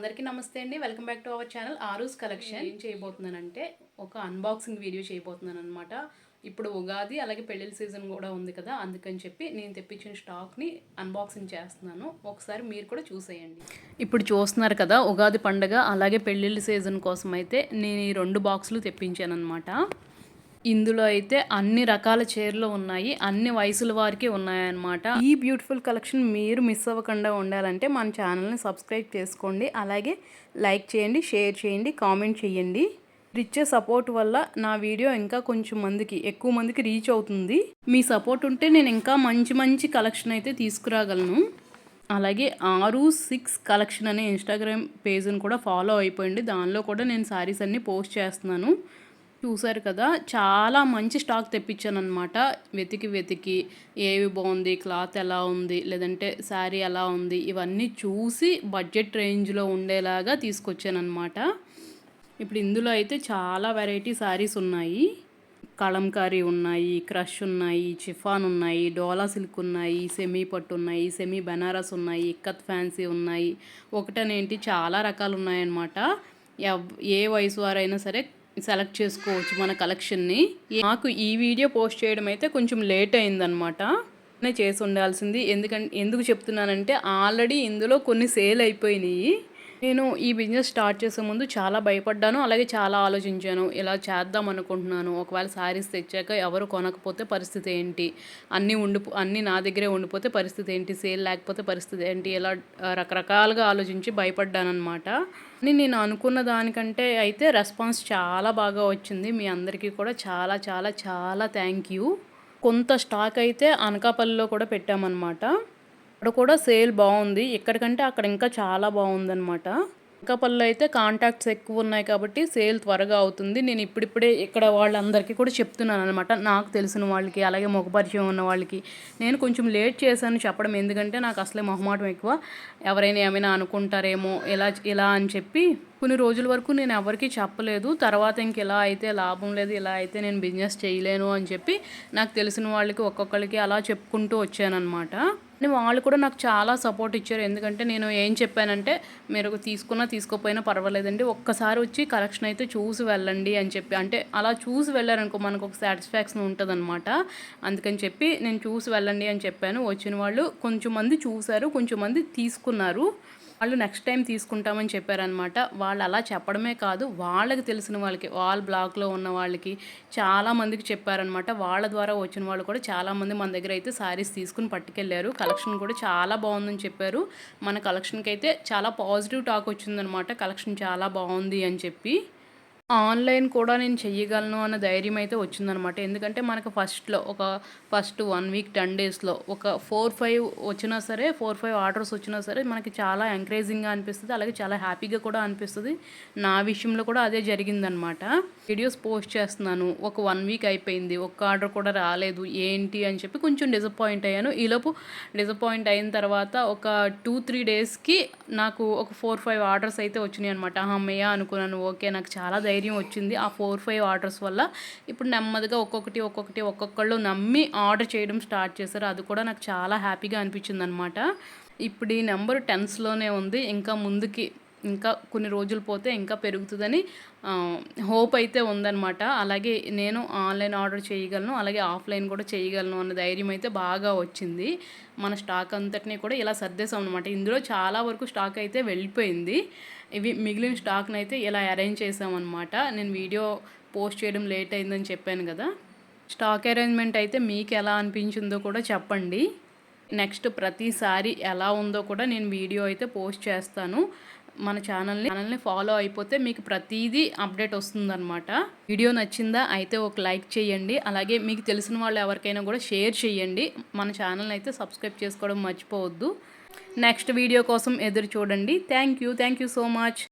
అందరికీ నమస్తే అండి. Welcome back to our channel Aaru's collection. ఏం చేయబోతున్నానంటే ఒక అన్బాక్సింగ్ వీడియో చేయబోతున్నాను అనమాట. ఇప్పుడు ఉగాది అలాగే పెళ్ళిళ్ళ సీజన్ కూడా ఉంది కదా, అందుకని చెప్పి నేను తెప్పించిన స్టాక్ని అన్బాక్సింగ్ చేస్తున్నాను. ఒకసారి మీరు కూడా చూసేయండి. ఇప్పుడు చూస్తున్నారు కదా, ఉగాది పండగ అలాగే పెళ్ళిళ్ళ సీజన్ కోసం అయితే నేను ఈ 2 బాక్సులు తెప్పించాను అనమాట. ఇందులో అయితే అన్ని రకాల చీరలు ఉన్నాయి, అన్ని వయసుల వారికి ఉన్నాయన్నమాట. ఈ బ్యూటిఫుల్ కలెక్షన్ మీరు మిస్ అవ్వకుండా ఉండాలంటే మన ఛానల్ని సబ్స్క్రైబ్ చేసుకోండి, అలాగే లైక్ చేయండి, షేర్ చేయండి, కామెంట్ చేయండి. ఇచ్చే సపోర్ట్ వల్ల నా వీడియో ఇంకా కొంచెం ఎక్కువ మందికి రీచ్ అవుతుంది. మీ సపోర్ట్ ఉంటే నేను ఇంకా మంచి మంచి కలెక్షన్ అయితే తీసుకురాగలను. అలాగే 6 కలెక్షన్ అనే ఇన్స్టాగ్రామ్ పేజ్ని కూడా ఫాలో అయిపోయింది. దానిలో కూడా నేను శారీస్ అన్నీ పోస్ట్ చేస్తున్నాను. చూసారు కదా, చాలా మంచి స్టాక్ తెప్పించాను అనమాట. వెతికి ఏవి బాగుంది, క్లాత్ ఎలా ఉంది, లేదంటే శారీ ఎలా ఉంది, ఇవన్నీ చూసి బడ్జెట్ రేంజ్లో ఉండేలాగా తీసుకొచ్చాను అనమాట. ఇప్పుడు ఇందులో అయితే చాలా వెరైటీ శారీస్ ఉన్నాయి. కలంకారీ ఉన్నాయి, క్రష్ ఉన్నాయి, చిఫాన్ ఉన్నాయి, డోలా సిల్క్ ఉన్నాయి, సెమీ పట్టు ఉన్నాయి, సెమీ బెనారస్ ఉన్నాయి, ఇక్కత్ ఫ్యాన్సీ ఉన్నాయి. ఒకటనేంటి చాలా రకాలు ఉన్నాయన్నమాట. ఏ వయసు వారైనా సరే సెలెక్ట్ చేసుకోవచ్చు మన కలెక్షన్ని. నాకు ఈ వీడియో పోస్ట్ చేయడం అయితే కొంచెం లేట్ అయిందనమాట. చేసి ఉండాల్సింది. ఎందుకు చెప్తున్నానంటే ఆల్రెడీ ఇందులో కొన్ని సేల్ అయిపోయినాయి. నేను ఈ బిజినెస్ స్టార్ట్ చేసే ముందు చాలా భయపడ్డాను, అలాగే చాలా ఆలోచించాను. ఇలా చేద్దాం అనుకుంటున్నాను, ఒకవేళ శారీస్ తెచ్చాక ఎవరు కొనకపోతే పరిస్థితి ఏంటి, అన్నీ నా దగ్గరే ఉండిపోతే పరిస్థితి ఏంటి, సేల్ లేకపోతే పరిస్థితి ఏంటి, ఇలా రకరకాలుగా ఆలోచించి భయపడ్డానమాట. నేను అనుకున్న దానికంటే అయితే రెస్పాన్స్ చాలా బాగా వచ్చింది. మీ అందరికీ కూడా చాలా చాలా చాలా థ్యాంక్ యూ. కొంత స్టాక్ అయితే అనకాపల్లిలో కూడా పెట్టామన్నమాట. అక్కడ కూడా సేల్ బాగుంది, ఇక్కడికంటే అక్కడ ఇంకా చాలా బాగుందన్నమాట. అనకాపల్లిలో అయితే కాంటాక్ట్స్ ఎక్కువ ఉన్నాయి కాబట్టి సేల్ త్వరగా అవుతుంది. నేను ఇప్పుడిప్పుడే ఇక్కడ వాళ్ళందరికీ కూడా చెప్తున్నాను అనమాట, నాకు తెలిసిన వాళ్ళకి అలాగే ముఖపరిచయం ఉన్న వాళ్ళకి. నేను కొంచెం లేట్ చేశాను చెప్పడం, ఎందుకంటే నాకు అసలే మొహమాటం ఎక్కువ. ఎవరైనా ఏమైనా అనుకుంటారేమో ఇలా అని చెప్పి కొన్ని రోజుల వరకు నేను ఎవరికి చెప్పలేదు. తర్వాత ఇలా అయితే లాభం లేదు, ఇలా అయితే నేను బిజినెస్ చేయలేను అని చెప్పి నాకు తెలిసిన వాళ్ళకి ఒక్కొక్కరికి అలా చెప్పుకుంటూ వచ్చానమాట. వాళ్ళు కూడా నాకు చాలా సపోర్ట్ ఇచ్చారు. ఎందుకంటే నేను ఏం చెప్పానంటే, మీరు తీసుకోకపోయినా పర్వాలేదండి, ఒక్కసారి వచ్చి కలెక్షన్ అయితే చూసి వెళ్ళండి అని చెప్పి. అంటే అలా చూసి వెళ్ళారనుకో మనకు ఒక సాటిస్ఫాక్షన్ ఉంటుంది అనమాట. అందుకని చెప్పి నేను చూసి వెళ్ళండి అని చెప్పాను. వచ్చిన వాళ్ళు కొంచెం మంది చూశారు, కొంచెం మంది తీసుకున్నారు. వాళ్ళు నెక్స్ట్ టైం తీసుకుంటామని చెప్పారనమాట. వాళ్ళు అలా చెప్పడమే కాదు, వాళ్ళకి తెలిసిన వాళ్ళకి, వాళ్ళ బ్లాక్లో ఉన్న వాళ్ళకి చాలామందికి చెప్పారనమాట. వాళ్ళ ద్వారా వచ్చిన వాళ్ళు కూడా చాలామంది మన దగ్గర అయితే శారీస్ తీసుకుని పట్టుకెళ్ళారు. కలెక్షన్ కూడా చాలా బాగుందని చెప్పారు. మన కలెక్షన్కి అయితే చాలా పాజిటివ్ టాక్ వచ్చిందనమాట, కలెక్షన్ చాలా బాగుంది అని చెప్పి. ఆన్లైన్ కూడా నేను చెయ్యగలను అన్న ధైర్యం అయితే వచ్చిందనమాట. ఎందుకంటే మనకు ఫస్ట్ 1 వీక్ 10 డేస్లో ఒక 4-5 వచ్చినా సరే, 4-5 ఆర్డర్స్ వచ్చినా సరే మనకి చాలా ఎంకరేజింగ్గా అనిపిస్తుంది, అలాగే చాలా హ్యాపీగా కూడా అనిపిస్తుంది. నా విషయంలో కూడా అదే జరిగిందనమాట. వీడియోస్ పోస్ట్ చేస్తున్నాను, ఒక 1 వీక్ అయిపోయింది, ఒక్క ఆర్డర్ కూడా రాలేదు, ఏంటి అని చెప్పి కొంచెం డిసప్పాయింట్ అయ్యాను. ఈలోపు డిసప్పాయింట్ అయిన తర్వాత ఒక 2-3 డేస్కి నాకు ఒక 4-5 ఆర్డర్స్ అయితే వచ్చినాయి అనమాట. అమ్మయ్య అనుకున్నాను, ఓకే నాకు చాలా ధైర్యం వచ్చింది ఆ 4-5 ఆర్డర్స్ వల్ల. ఇప్పుడు నెమ్మదిగా ఒక్కొక్కళ్ళు నమ్మి ఆర్డర్ చేయడం స్టార్ట్ చేశారు. అది కూడా నాకు చాలా హ్యాపీగా అనిపించింది అనమాట. ఇప్పుడు ఈ నెంబర్ 10స్లోనే ఉంది, ఇంకా కొన్ని రోజులు పోతే ఇంకా పెరుగుతుందని హోప్ అయితే ఉందన్నమాట. అలాగే నేను ఆన్లైన్ ఆర్డర్ చేయగలను, అలాగే ఆఫ్లైన్ కూడా చేయగలను అన్న ధైర్యం అయితే బాగా వచ్చింది. మన స్టాక్ అంతటినీ కూడా ఇలా సర్దేశాం అనమాట. ఇందులో చాలా వరకు స్టాక్ అయితే వెళ్ళిపోయింది. మిగిలిన స్టాక్ని అయితే ఇలా అరేంజ్ చేసామన్నమాట. నేను వీడియో పోస్ట్ చేయడం లేట్ అయిందని చెప్పాను కదా. స్టాక్ అరేంజ్మెంట్ అయితే మీకు ఎలా అనిపించిందో కూడా చెప్పండి. నెక్స్ట్ ప్రతిసారి ఎలా ఉందో కూడా నేను వీడియో అయితే పోస్ట్ చేస్తాను. మన ఛానల్ని ఫాలో అయిపోతే మీకు ప్రతిదీ అప్డేట్ వస్తుందన్నమాట. వీడియో నచ్చిందా అయితే ఒక లైక్ చేయండి, అలాగే మీకు తెలిసిన వాళ్ళు ఎవరికైనా కూడా షేర్ చేయండి. మన ఛానల్ని అయితే సబ్స్క్రైబ్ చేసుకోవడం మర్చిపోవద్దు. నెక్స్ట్ వీడియో కోసం ఎదురు చూడండి. Thank you so much.